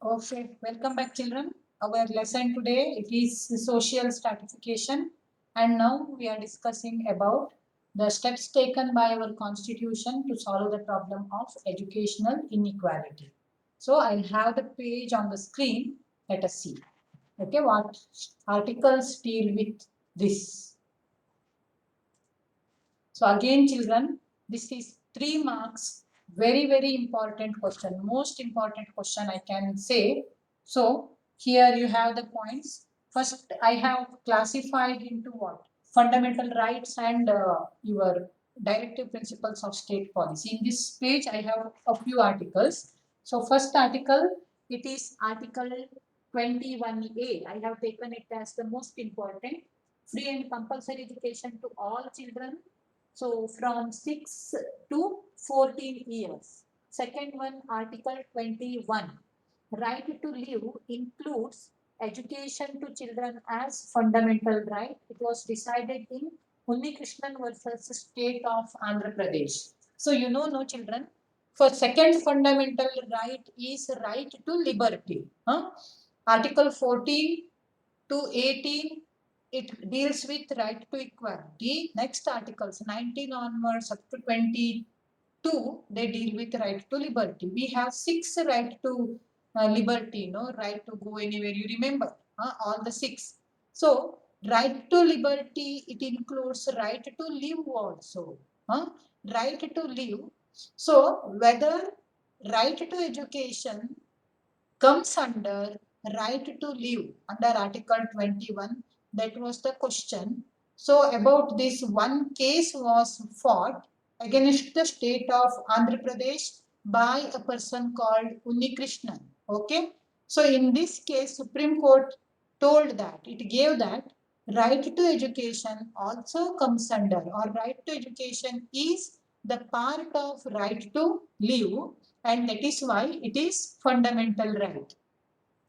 Okay, welcome back, children. Our lesson today it is social stratification, and now we are discussing about the steps taken by our constitution to solve the problem of educational inequality. So I'll have the page on the screen. Let us see. Okay, what articles deal with this? So again, children, this is 3 marks. Very important question. Most important question I can say. So here you have the points. First, I have classified into what? Fundamental rights and your directive principles of state policy. In this page, I have a few articles. So first article, it is Article 21A. I have taken it as the most important. Free and compulsory education to all children, so from 6 to 14 years. Second one, Article 21. Right to live includes education to children as fundamental right. It was decided in Unnikrishnan versus State of Andhra Pradesh. So you know, no children. For second fundamental right is right to liberty. Article 14 to 18, it deals with right to equality. Next articles 19 onwards up to 22, they deal with right to liberty. We have 6 right to liberty, no right to go anywhere. You remember all the 6. So right to liberty, it includes right to live also. Right to live. So whether right to education comes under right to live under Article 21. That was the question. So about this, one case was fought against the state of Andhra Pradesh by a person called Unnikrishnan. Okay. So in this case, Supreme Court told that, it gave that right to education also comes under, or right to education is the part of right to live, and that is why it is fundamental right.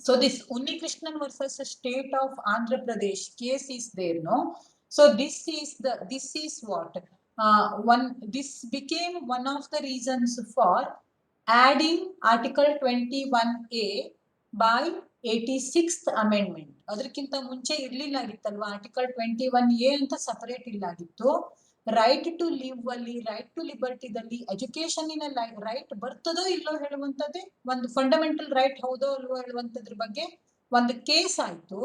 So this Unnikrishnan versus the state of Andhra Pradesh case is there, no? So this is what one this became one of the reasons for adding Article 21A by 86th amendment. ಅದಕ್ಕಿಂತ ಮುಂಚೆ ಇರಲಿಲ್ಲ ಆಗಿತ್ತಲ್ವಾ article 21A ಅಂತ separate ಇಲ್ಲ ಆಗಿತ್ತು. Right to live ಅಲ್ಲಿ, right to ಲಿಬರ್ಟಿದಲ್ಲಿ education right ಬರ್ತದೋ ಇಲ್ಲೋ ಹೇಳುವಂಥದ್ದೇ ಒಂದು ಫಂಡಮೆಂಟಲ್ ರೈಟ್ ಹೌದೋ ಅಲ್ವೋ ಹೇಳುವಂಥದ್ರ ಬಗ್ಗೆ ಒಂದು ಕೇಸ್ ಆಯ್ತು.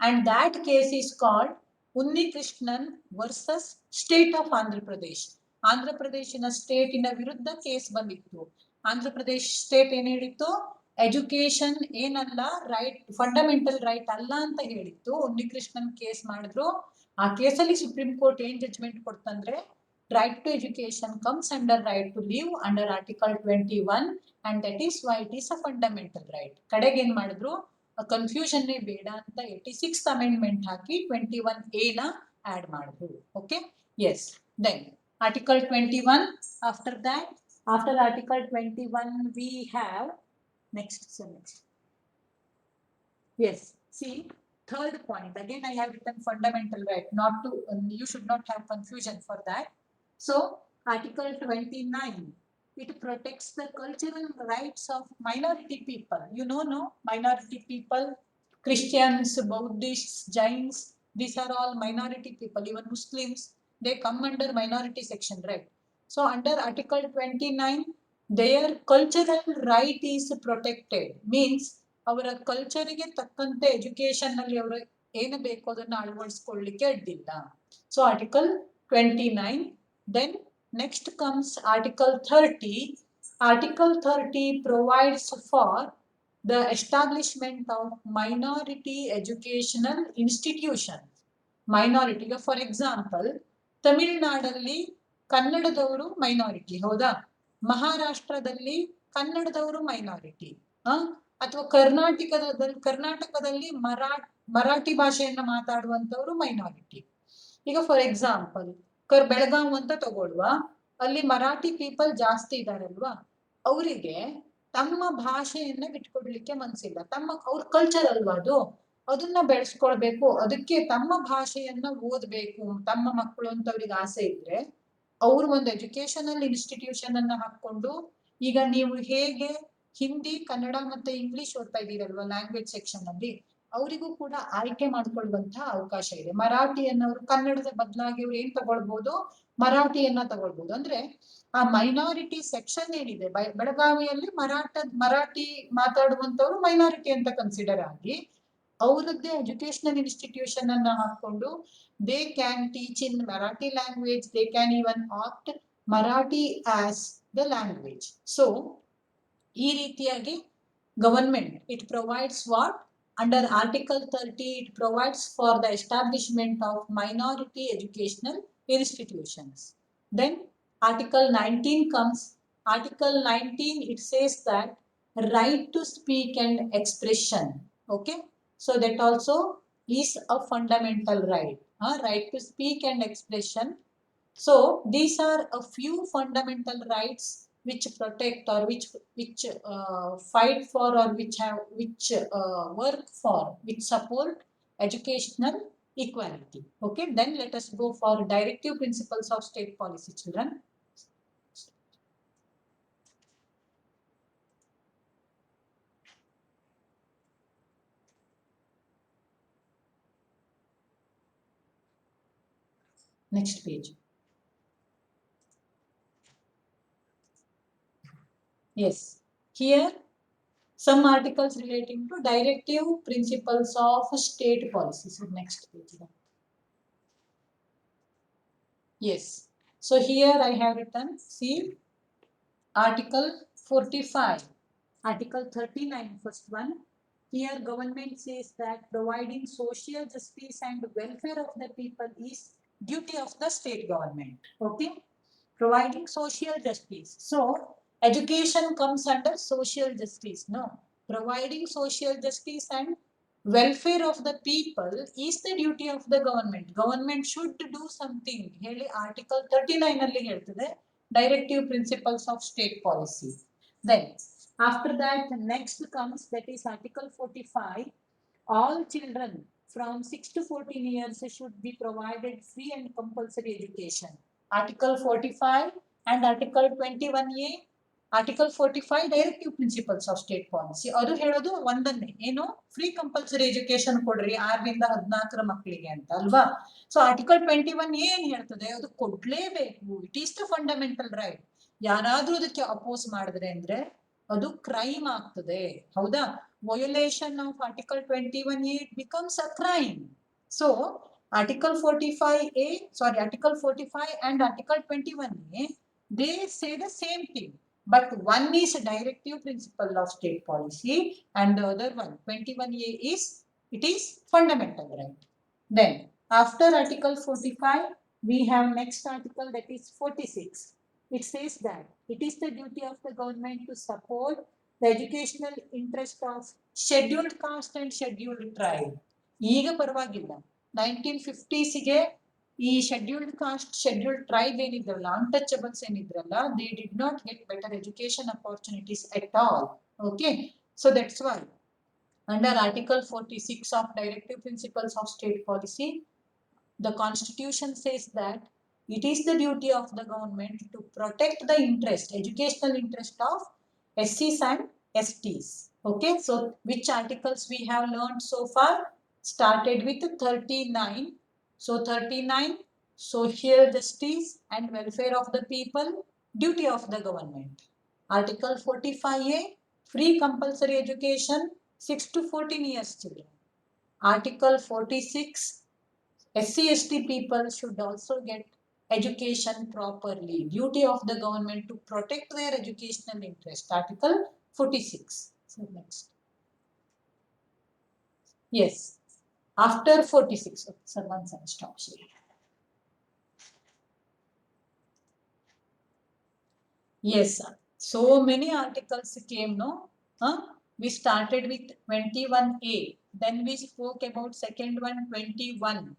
And that case is called Unnikrishnan versus state of Andhra Pradesh. Andhra ಪ್ರದೇಶಿನ ಸ್ಟೇಟಿನ ವಿರುದ್ಧ ಕೇಸ್ ಬಂದಿತ್ತು. ಆಂಧ್ರ ಪ್ರದೇಶ್ ಸ್ಟೇಟ್ ಏನ್ ಹೇಳಿತ್ತು, ಎಜುಕೇಶನ್ ಏನಲ್ಲ ರೈಟ್, ಫಂಡಮೆಂಟಲ್ ರೈಟ್ ಅಲ್ಲ ಅಂತ ಹೇಳಿತ್ತು. ಉನ್ನಿಕೃಷ್ಣನ್ ಕೇಸ್ ಮಾಡಿದ್ರು. ಆ ಕೇಸಲ್ಲಿ ಸುಪ್ರೀಂ ಕೋರ್ಟ್ ಏನ್ judgment ಕೊಡ್ತಂದ್ರೆ, right to education comes under right to live under Article 21, and that is why it is a fundamental right. ಕಡೆಗೆ ಏನ್ ಮಾಡಿದ್ರು, ಕನ್ಫ್ಯೂಷನ್ ಬೇಡ ಅಂತ 86th amendment ಹಾಕಿ 21A ನ ಆಡ್ ಮಾಡಿದ್ರು. Okay, yes. Then Article 21, after that, after Article 21 we have next. Yes, see, third point, again I have written fundamental right, not to, you should not have confusion for that. So Article 29, it protects the cultural rights of minority people. You know, no, minority people, Christians, Buddhists, Jains, these are all minority people. Even Muslims, they come under minority section, right? So under Article 29, their cultural right is protected. Means ಅವರ ಕಲ್ಚರಿಗೆ ತಕ್ಕಂತೆ education ನಲ್ಲಿ ಅವರು ಏನು ಬೇಕು ಅದನ್ನ ಅಳವಡಿಸ್ಕೊಳ್ಳಿಕ್ಕೆ ಅಡ್ಡಿಲ್ಲ. So article 29. Then next comes article 30. Article 30 provides for the establishment of minority educational institutions. Minority, ಈಗ ಫಾರ್ ಎಕ್ಸಾಂಪಲ್ ತಮಿಳುನಾಡಲ್ಲಿ ಕನ್ನಡದವರು ಮೈನಾರಿಟಿ, ಹೌದಾ? ಮಹಾರಾಷ್ಟ್ರದಲ್ಲಿ ಕನ್ನಡದವರು ಮೈನಾರಿಟಿ, ಅಥವಾ ಕರ್ನಾಟಕದಲ್ಲಿ ಮರಾಠಿ ಭಾಷೆಯನ್ನ ಮಾತಾಡುವಂತವರು ಮೈನಾರಿಟಿ. ಈಗ ಫಾರ್ ಎಕ್ಸಾಂಪಲ್ ಬೆಳಗಾವ್ ಅಂತ ತಗೊಳ್ಳುವ, ಅಲ್ಲಿ ಮರಾಠಿ ಪೀಪಲ್ ಜಾಸ್ತಿ ಇದಾರಲ್ವಾ, ಅವರಿಗೆ ತಮ್ಮ ಭಾಷೆಯನ್ನ ಬಿಟ್ಕೊಡ್ಲಿಕ್ಕೆ ಮನ್ಸಿಲ್ಲ. ಅವ್ರ ಕಲ್ಚರ್ ಅಲ್ವಾ ಅದು, ಅದನ್ನ ಬೆಳೆಸ್ಕೊಳ್ಬೇಕು, ಅದಕ್ಕೆ ತಮ್ಮ ಭಾಷೆಯನ್ನ ಓದ್ಬೇಕು ತಮ್ಮ ಮಕ್ಕಳು ಅಂತ ಅವ್ರಿಗೆ ಆಸೆ ಇದ್ರೆ, ಅವ್ರು ಒಂದು ಎಜುಕೇಶನಲ್ ಇನ್ಸ್ಟಿಟ್ಯೂಷನ್ ಅನ್ನ ಹಾಕೊಂಡು, ಈಗ ನೀವು ಹೇಗೆ ಹಿಂದಿ, ಕನ್ನಡ ಮತ್ತೆ ಇಂಗ್ಲಿಷ್ ಓದ್ತಾ ಇದ್ದೀರಲ್ವಾ ಲ್ಯಾಂಗ್ವೇಜ್ ಸೆಕ್ಷನ್ ಅಲ್ಲಿ, ಅವರಿಗೂ ಕೂಡ ಆಯ್ಕೆ ಮಾಡ್ಕೊಳ್ಳುವಂತಹ ಅವಕಾಶ ಇದೆ. ಮರಾಠಿಯನ್ನವರು ಕನ್ನಡದ ಬದಲಾಗಿ ಅವ್ರು ಏನ್ ತಗೊಳ್ಬಹುದು, ಮರಾಠಿಯನ್ನ ತಗೊಳ್ಬಹುದು. ಅಂದ್ರೆ ಆ ಮೈನಾರಿಟಿ ಸೆಕ್ಷನ್ ಏನಿದೆ ಬೆಳಗಾವಿಯಲ್ಲಿ ಮರಾಠಿ ಮಾತಾಡುವಂತವ್ರು ಮೈನಾರಿಟಿ ಅಂತ ಕನ್ಸಿಡರ್ ಆಗಿ ಅವರದ್ದೇ ಎಜುಕೇಶನಲ್ ಇನ್ಸ್ಟಿಟ್ಯೂಷನ್ ಅನ್ನ ಹಾಕೊಂಡು they can teach in Marathi language, they can even opt Marathi as the language. So ಈ ರೀತಿಯಾಗಿ government it provides what under article 30 it provides for the establishment of minority educational institutions. Then article 19 comes. Article 19 it says that right to speak and expression. Okay, so that also is a fundamental right, right to speak and expression. So these are a few fundamental rights which protect or which fight for or which work for, which support educational equality. Okay, then let us go for directive principles of state policy, children. Next page. Yes, here some articles relating to directive principles of state policy. So next page. Yes, so here I have written, see, article 45, article 39, first one. Here government says that providing social justice and welfare of the people is duty of the state government. Okay, providing social justice. So education comes under social justice, no? Providing social justice and welfare of the people is the duty of the government. Government should do something. ಹೇಳಿ article 39 ಅಲ್ಲಿ ಹೇಳ್ತದೆ directive principles of state policy. Then after that next comes, that is article 45. All children from 6 to 14 years should be provided free and compulsory education. Article 45 and article 21A. Article 45 directive principles of state policy. ಅದು ಹೇಳೋದು ಒಂದನ್ನೇ, ಏನು, free compulsory education ಕೊಡ್ರಿ 6ರಿಂದ 14 ಮಕ್ಕಳಿಗೆ ಅಂತ ಅಲ್ವಾ. So article 21 ಏನ್ ಹೇಳ್ತದೆ, ಅದು ಕೊಡ್ಲೇಬೇಕು. It is the fundamental right. ಯಾರಾದ್ರೂ ಅದಕ್ಕೆ ಅಪೋಸ್ ಮಾಡಿದ್ರೆ ಅಂದ್ರೆ ಅದು ಕ್ರೈಮ್ ಆಗ್ತದೆ, ಹೌದಾ? Violation of article 21A it becomes a crime. So article 45A, sorry, article 45 and article 21A, they say the same thing, but one is a directive principle of state policy and the other one 21A is, it is fundamental right. Then after article 45 we have next article, that is 46. It says that it is the duty of the government to support the educational interest of scheduled caste and scheduled tribe. ಈಗ ಪರವಾಗಿಲ್ಲ, 1950s ಗೆ ಈ scheduled caste scheduled tribe ಏನಿದ್ರಲ್ಲ, untouchables ಏನಿದ್ರಲ್ಲ, they did not get better education opportunities at all. Okay, so that's why under article 46 of directive principles of state policy, the constitution says that it is the duty of the government to protect the interest, educational interest of SCs and STs. Okay, so which articles we have learned so far? Started with 39. So 39, social justice and welfare of the people, duty of the government. Article 45A, free compulsory education 6 to 14 years children. Article 46, SC/ST people should also get education properly. Duty of the government to protect their educational interest. Article 46. So next. Yes. After 46. Sir, one second, stop here. Yes, sir. So many articles came, no? We started with 21A. Then we spoke about second one, 21.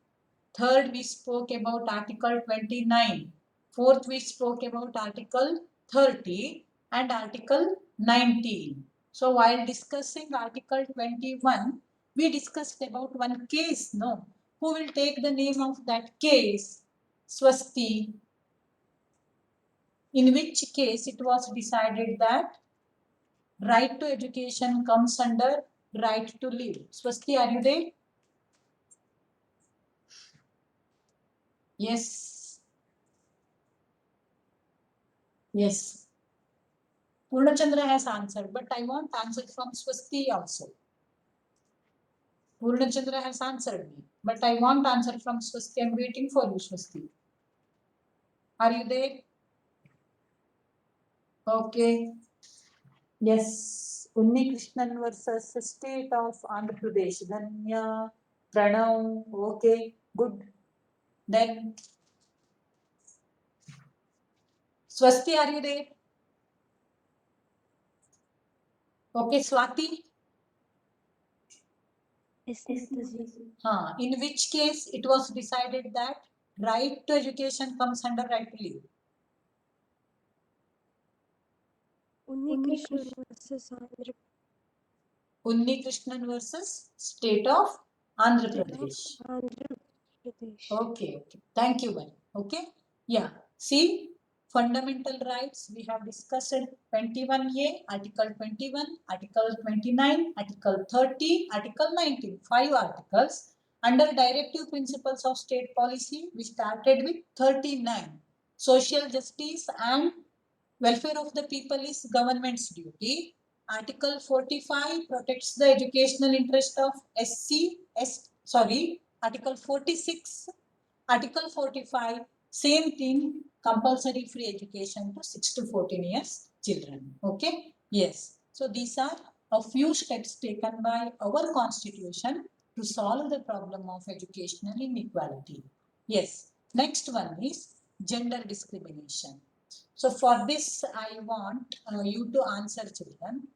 Third, we spoke about article 29. Fourth, we spoke about article 30 and article 19. So while discussing article 21, we discussed about one case, no? Who will take the name of that case? Swasti. In which case it was decided that Right to education comes under right to live. Swasti, are you there? Yes. Yes. Purnachandra has answered, but I want answer from Swasti also. Purnachandra has answered me, but I want answer from Swasti. I'm waiting for you, Swasti. Are you there? Okay. Yes. Unni Krishnan versus the state of Andhra Pradesh. Dhanya, Pranav. Okay. Good. Then Swasti, are you there? Okay, Swati. Yes, Mataji. In which case it was decided that right to education comes under right to live. Unni Krishnan versus Andhra Unni Krishnan versus state of Andhra Pradesh. Pradesh. Okay. Thank you, Bani. Okay. Yeah. See, fundamental rights we have discussed 21A, Article 21, Article 29, Article 30, Article 19. 5 articles. Under directive principles of state policy, we started with 39. Social justice and welfare of the people is government's duty. Article 45 protects the educational interest of Article 46, Article 45, same thing, compulsory free education to 6 to 14 years children. Okay? Yes. So these are a few steps taken by our constitution to solve the problem of educational inequality. Yes. Next one is gender discrimination. So for this, I want you to answer, children.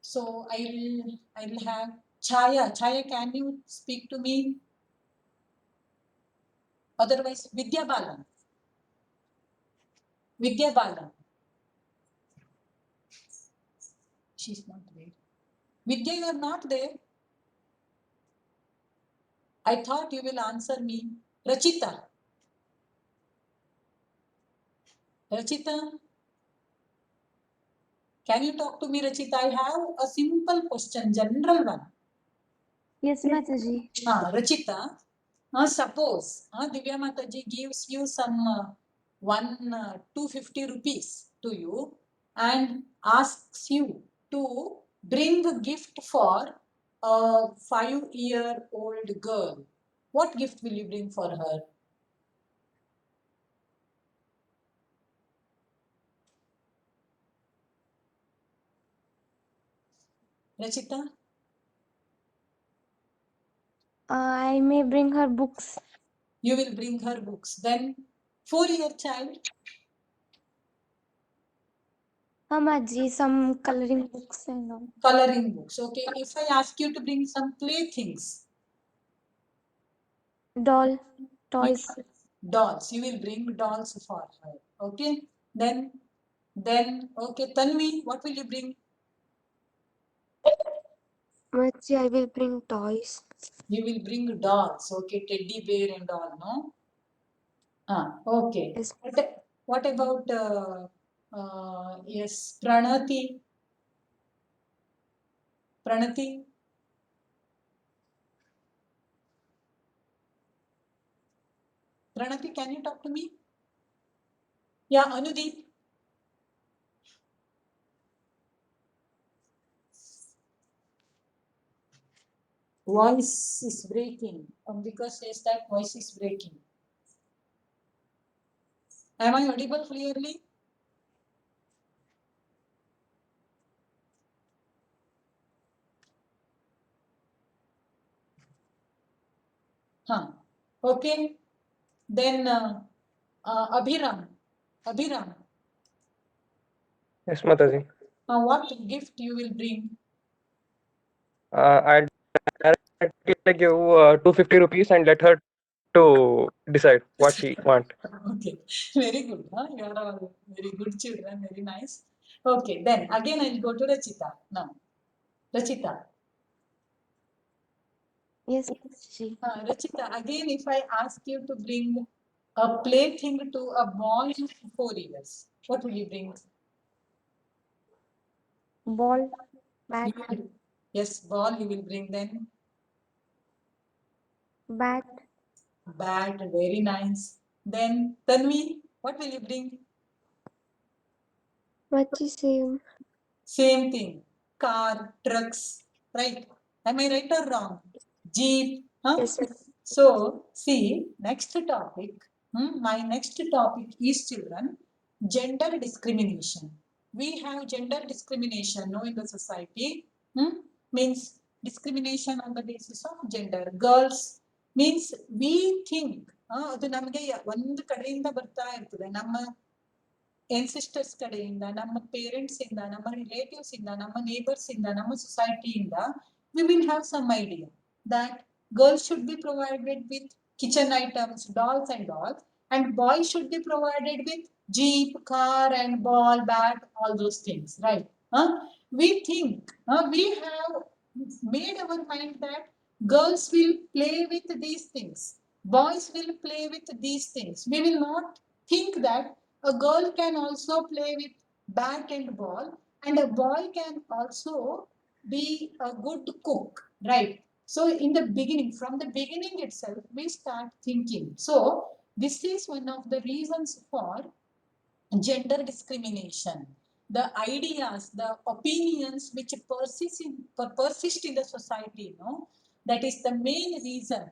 So I'll have Chaya. Chaya, can you speak to me? Otherwise, Vidya Balan. Vidya Balan. She's not there. Vidya, you are not there. I thought you will answer me. Rachita. Rachita. Can you talk to me, Rachita? I have a simple question, general one. Yes, Mataji. Rachita, suppose Divya Mataji gives you some 250 rupees to you and asks you to bring a gift for a 5-year-old girl. What gift will you bring for her? Rachita? I may bring her books. You will bring her books. Then 4-year child? Maji, some coloring books and all. Coloring books. Okay. If I ask you to bring some playthings? Doll, toys. Dolls. You will bring dolls for her. Okay. Then okay. Tanvi, what will you bring? Maji, I will bring toys. You will bring dolls. Okay. Teddy bear and all, no? Okay. Yes. What about yes, Pranati? Pranati? Pranati, can you talk to me? Yeah, Anudeep. Voice is breaking. Ambika says that voice is breaking. Am I audible clearly? Okay. Then Abhiram. Abhiram. Yes, Mataji. What gift you will bring? I'll directly give 250 rupees and let her to decide what she want. Okay, very good. You are all very good children, very nice. Okay, then again I'll go to Rachita now. Rachita. Yes, Mataji. Rachita, again if I ask you to bring a plaything to a boy of 4 years, what will you bring? ball, You bat, will, yes, ball you will bring, then bat, bat, very nice. Then Tanvi, what will you bring? what is same? Same thing, car, trucks, right? Am I right or wrong? Jeep, huh? Yes, sir. So, see, next topic, my next topic is children, gender discrimination. We have gender discrimination, no, in the society. Means discrimination on the basis of gender. Girls means we think, ಅದು ನಮಗೆ ಒಂದು ಕಡೆಯಿಂದ ಬರ್ತಾ ಇರ್ತದೆ, ನಮ್ಮ ancestors ಕಡೆಯಿಂದ, ನಮ್ಮ parents ಇಂದ, ನಮ್ಮ ರಿಲೇಟಿವ್ಸ್ ಇಂದ, ನಮ್ಮ ನೇಬರ್ಸ್ ಇಂದ, ನಮ್ಮ ಸೊಸೈಟಿಯಿಂದ we will have some idea that girls should be provided with kitchen items, dolls and dolls, and boys should be provided with jeep, car and ball, bat, all those things, right? We think, we have made our mind that girls will play with these things, boys will play with these things. We will not think that a girl can also play with bat and ball, and a boy can also be a good cook, right? So in the beginning, from the beginning itself, we start thinking. So this is one of the reasons for gender discrimination. The ideas, the opinions which persist in the society, that is the main reason.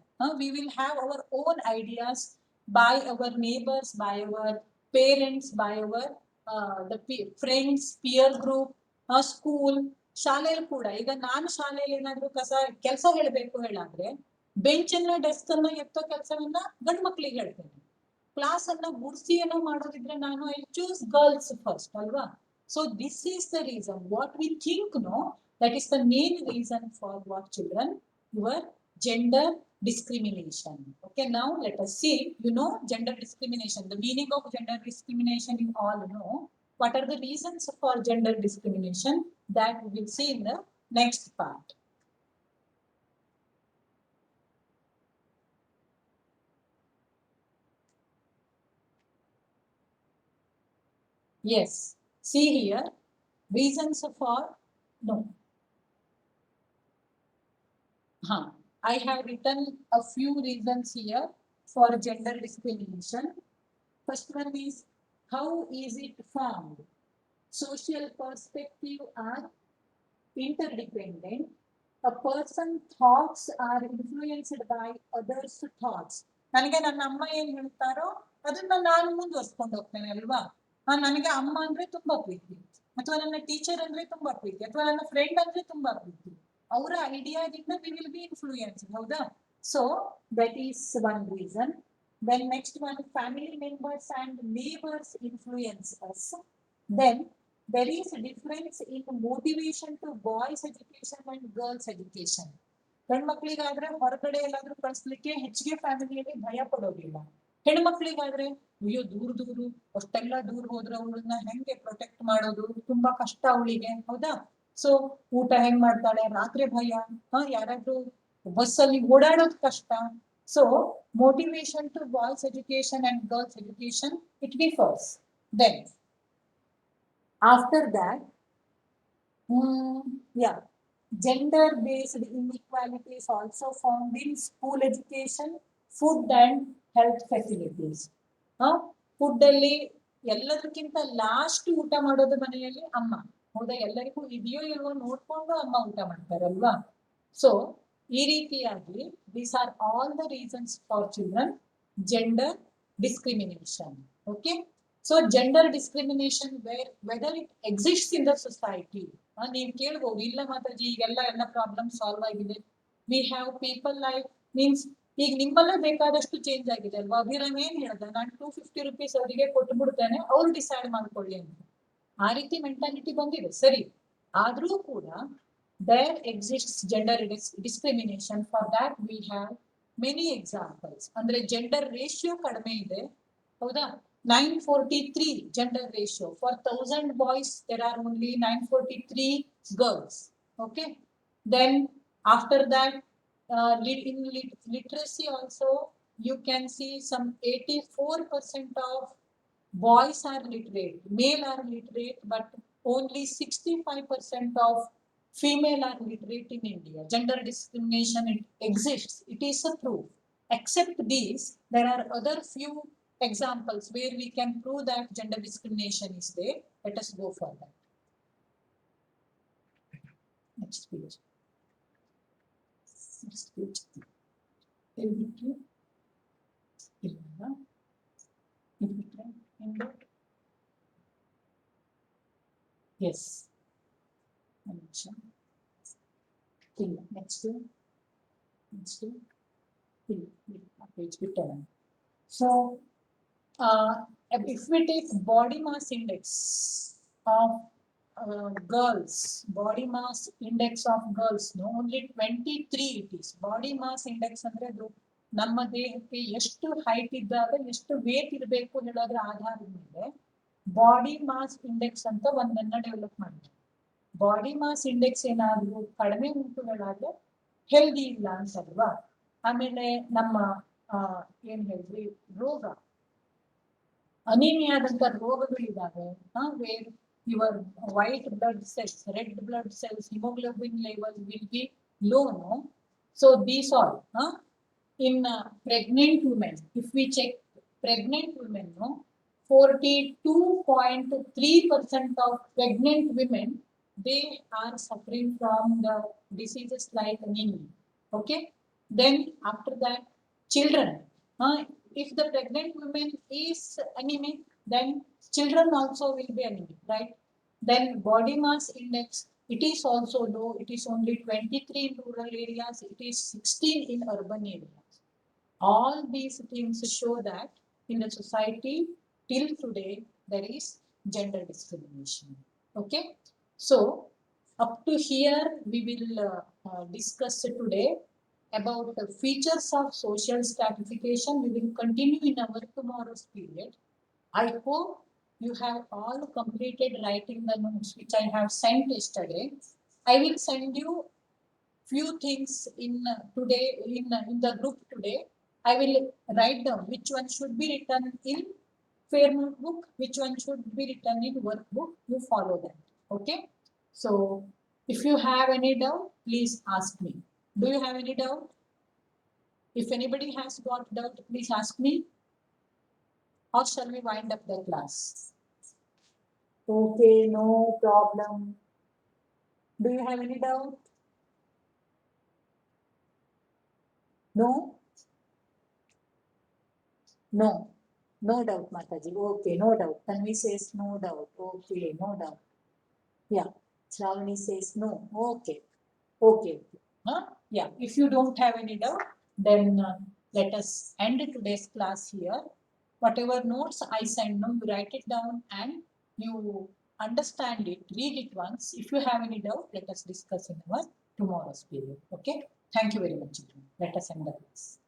We will have our own ideas by our neighbors, by our parents, by our friends, peer group, school, ಶಾಲೆಯಲ್ಲಿ ಕೂಡ. ಈಗ ನಾನು ಶಾಲೆಯಲ್ಲಿ ಏನಾದ್ರು ಕೆಲಸ ಹೇಳಬೇಕು ಹೇಳಾದ್ರೆ, ಬೆಂಚನ್ನ desk ಅನ್ನ ಎತ್ತೋ ಕೆಲಸವನ್ನ ಗಂಡು ಮಕ್ಕಳಿಗೆ ಹೇಳ್ತೇನೆ. ಕ್ಲಾಸ್ ಅನ್ನ ಗುಡ್ಸಿ ಏನೋ ಮಾಡೋದಿದ್ರೆ ನಾನು ಐ ಚೂಸ್ ಗರ್ಲ್ಸ್ ಫಸ್ಟ್ ಅಲ್ವಾ? So this is the reason what we think, no, that is the main reason for what children, your gender discrimination. Okay, now let us see, gender discrimination, the meaning of gender discrimination you all know. What are the reasons for gender discrimination? That we will see in the next part. Yes, see here, reasons for, no. I have written a few reasons here for gender discrimination. First one is, how is it formed? Social perspective are interdependent. A person's thoughts are influenced by others' thoughts. ನನಗೆ ನನ್ನ ಅಮ್ಮ ಏನ್ ಹೇಳ್ತಾರೋ ಅದನ್ನ ನಾನು ಮುಂದುವರ್ಸ್ಕೊಂಡು ಹೋಗ್ತೇನೆ ಅಲ್ವಾ? ನನಗೆ ಅಮ್ಮ ಅಂದ್ರೆ ತುಂಬಾ ಪ್ರೀತಿ, ಅಥವಾ ನನ್ನ ಟೀಚರ್ ಅಂದ್ರೆ ತುಂಬಾ ಪ್ರೀತಿ, ಅಥವಾ ನನ್ನ ಫ್ರೆಂಡ್ ಅಂದ್ರೆ ತುಂಬಾ ಪ್ರೀತಿ. ಅವರ ಐಡಿಯಾದಿಂದ we will be influenced, ಹೌದಾ? So that is one reason. Then next one, family members and neighbors influence us. Then there is a difference in motivation to boys education and girls education. ಗಂಡ್ಮಕ್ಳಿಗಾದ್ರೆ ಹೊರಗಡೆ ಎಲ್ಲಾದ್ರೂ ಕಳಿಸ್ಲಿಕ್ಕೆ ಹೆಚ್ಚಿಗೆ ಫ್ಯಾಮಿಲಿಯಲ್ಲಿ ಭಯ ಪಡೋದಿಲ್ಲ. ಹೆಣ್ಮಕ್ಳಿಗಾದ್ರೆ ಅಯ್ಯೋ ದೂರ ಅಷ್ಟೆಲ್ಲ ದೂರ ಹೋದ್ರೆ ಅವಳನ್ನ ಹೆಂಗೆ ಪ್ರೊಟೆಕ್ಟ್ ಮಾಡೋದು, ತುಂಬಾ ಕಷ್ಟ ಅವಳಿಗೆ, ಹೌದಾ? ಸೊ ಊಟ ಹೆಂಗ್ ಮಾಡ್ತಾಳೆ, ರಾತ್ರಿ ಭಯ, ಯಾರಾದ್ರೂ ಬಸ್ಸಲ್ಲಿ ಓಡಾಡೋದು ಕಷ್ಟ. So motivation to boys education and girls education, it differs. Then after that, gender-based inequality is also found in school education, food and health facilities. Food ಅಲ್ಲಿ ಎಲ್ಲದಕ್ಕಿಂತ ಲಾಸ್ಟ್ ಊಟ ಮಾಡೋದು ಮನೆಯಲ್ಲಿ ಅಮ್ಮ, ಹೌದಾ? ಎಲ್ಲರಿಗೂ ಇದೆಯೋ ಇಲ್ವೋ ನೋಡ್ಕೊಂಡು ಅಮ್ಮ ಊಟ ಮಾಡ್ತಾರಲ್ವಾ? ಸೊ ಈ ರೀತಿಯಾಗಿ these are all the reasons for children gender discrimination. Okay, so gender discrimination, whether it exists in the society, ನೀವು ಕೇಳ್ಬೋದು, ಇಲ್ಲ ಮಾತಾಜಿ ಈಗೆಲ್ಲ ಪ್ರಾಬ್ಲಮ್ ಸಾಲ್ವ್ ಆಗಿದೆ. We have people like, means ಈಗ ನಿಮ್ಮಲ್ಲೇ ಬೇಕಾದಷ್ಟು ಚೇಂಜ್ ಆಗಿದೆ ಅಲ್ವಾ? ಅಭಿರಾಮ್ ಏನ್ ಹೇಳ್ದ, ನಾನು 250 rupees ಅವರಿಗೆ ಕೊಟ್ಟು ಬಿಡ್ತೇನೆ, ಅವ್ರು ಡಿಸೈಡ್ ಮಾಡ್ಕೊಳ್ಳಿ ಅಂತ. ಆ ರೀತಿ ಮೆಂಟಾಲಿಟಿ ಬಂದಿದೆ, ಸರಿ. ಆದ್ರೂ ಕೂಡ there exists gender discrimination. For that we have many examples. ಅಂದ್ರೆ gender ratio ಕಡಿಮೆ ಇದೆ, ಹೌದಾ? 943 gender ratio. For 1000 boys there are only 943 girls. Okay, then after that, in literacy also you can see some 84% of boys are literate, male are literate, but only 65% of female are literate in India. Gender discrimination, it exists. It is a proof. Except these, there are other few examples where we can prove that gender discrimination is there. Let us go for that. Next page. Next page. Yes. Next to page 10. So, if we take body mass index of girls, body mass index of girls, no, only 23 it is. Body mass index ಅಂದ್ರೆ ಅದು ನಮ್ಮ ದೇಹಕ್ಕೆ ಎಷ್ಟು height ಇದ್ದಾಗ ಎಷ್ಟು wait ಇರಬೇಕು ಹೇಳೋದ್ರ ಆಧಾರದ ಮೇಲೆ ಬಾಡಿ ಮಾಸ್ ಇಂಡೆಕ್ಸ್ ಅಂತ ಒಂದನ್ನ ಡೆವಲಪ್ ಮಾಡಿದ್ರು. ಬಾಡಿ ಮಾಸ್ ಇಂಡೆಕ್ಸ್ ಏನಾದ್ರು ಕಡಿಮೆ ಉಂಟು ಹೇಳಾದ್ರೆ ಹೆಲ್ದಿ ಇಲ್ಲ ಅಂತಲ್ವಾ. ಆಮೇಲೆ ನಮ್ಮ ಏನ್ ಹೇಳಿದ್ರಿ ರೋಗ ಅನೀಮಿಯಾದಂತ ರೋಗಗಳಿದಾವೆ. Where your white blood cells, red blood cells, hemoglobin level will be low, no? So these all, in pregnant women, if we check pregnant women, no, 42.3% of pregnant women, they are suffering from the diseases like anemia. Okay, then after that, children, if the pregnant woman is anemic, then children also will be anemic, right? Then body mass index, it is also low. It is only 23 in rural areas. It is 16 in urban areas. All these things show that in the society till today there is gender discrimination. Okay, so up to here we will discuss today about the features of social stratification. We will continue in our tomorrow's period. I hope you have all completed writing the notes which I have sent yesterday. I will send you few things in today in the group today. I will write down which one should be written in Fairmont book, which one should be written in workbook. You follow that. Okay. So if you have any doubt, please ask me. Do you have any doubt? If anybody has got doubt, please ask me. Or shall we wind up the class? Okay, no problem. Do you have any doubt? No? No. No doubt, Mataji. Okay, no doubt. Tanvi says no doubt. Okay, no doubt. Yeah. Shravani says no. Okay. Okay. Yeah. If you don't have any doubt, then let us end today's class here. Whatever notes I send, no, you write it down and you understand it, read it once. If you have any doubt, let us discuss in our tomorrow's period. Okay. Thank you very much. Let us end the class.